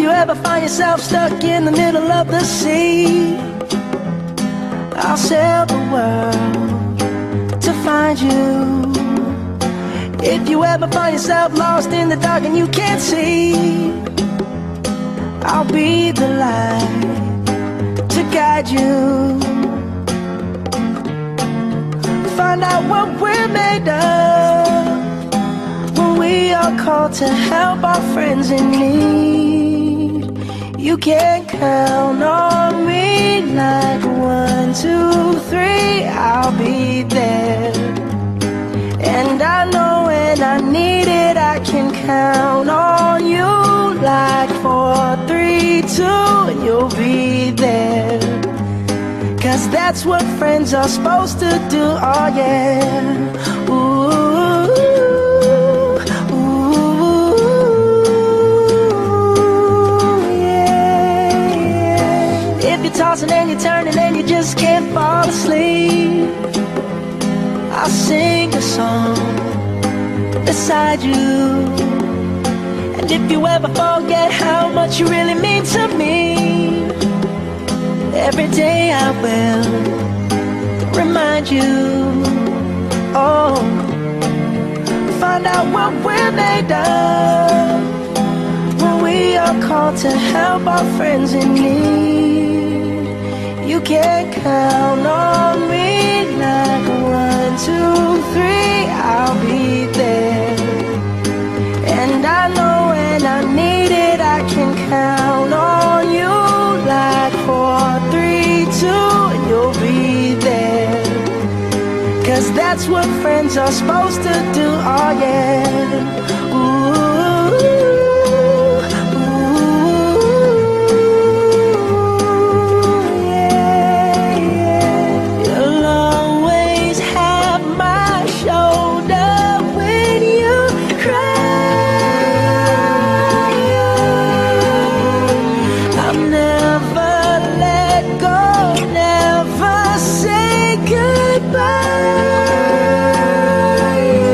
you ever find yourself stuck in the middle of the sea, I'll sail the world to find you. If you ever find yourself lost in the dark and you can't see, I'll be the light to guide you. Find out what we're made of when we are called to help our friends in need. You can count on me like 1, 2, 3, I'll be there. And I know when I need it, I can count on you like 4, 3, 2, and you'll be there. 'Cause that's what friends are supposed to do, oh yeah. Ooh, ooh, yeah, yeah. If you're tossing and you're turning and you just can't fall asleep, I'll sing a song beside you. And if you ever forget how much you really mean to me, every day I will remind you. Oh, find out what we're made of when we are called to help our friends in need. You can count on me like 1, 2, 3, I'll be there. And I know when I need it, I can count on you like 4, 3, 2, and you'll be there. 'Cause that's what friends are supposed to do, oh yeah. Ooh, ooh, yeah, yeah. You'll always have my shoulder when you cry. I'll never let go, never say goodbye. You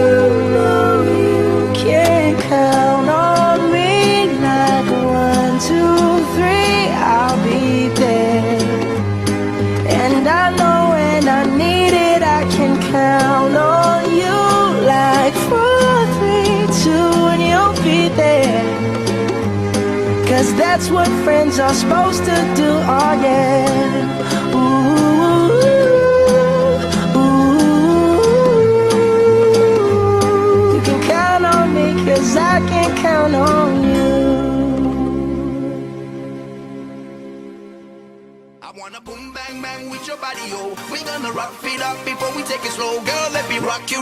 know you can count on me like 1, 2, 3, I'll be there. And I know when I need it, I can count on you like 4, 3, 2, and you'll be there. 'Cause that's what friends are supposed to do, oh yeah. Ooh, ooh, you can count on me 'cause I can count on you. I wanna boom bang bang with your body, yo. We gonna rock it up before we take it slow. Girl, let me rock you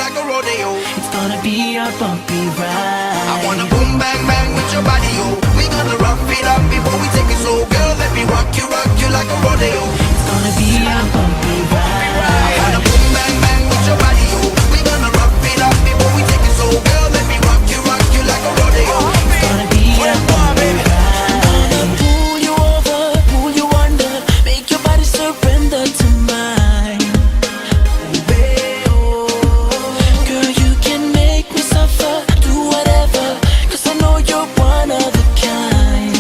like a rodeo. It's gonna be a bumpy ride. I wanna boom bang bang with your body, yo. We gonna rock it up before we take it slow. Girl, let me rock you like a rodeo. It's gonna be a bumpy ride. I wanna boom bang bang with your body, yo. We gonna rock it up before we take it slow. Girl, let me rock you like a rodeo. It's gonna be a bumpy ride. Gonna pull you over, pull you under, make your body surrender to mine. Girl, you can make me suffer, do whatever, 'cause I know you're one of a kind.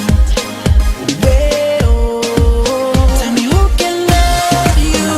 Tell me who can love you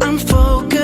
I'm focused.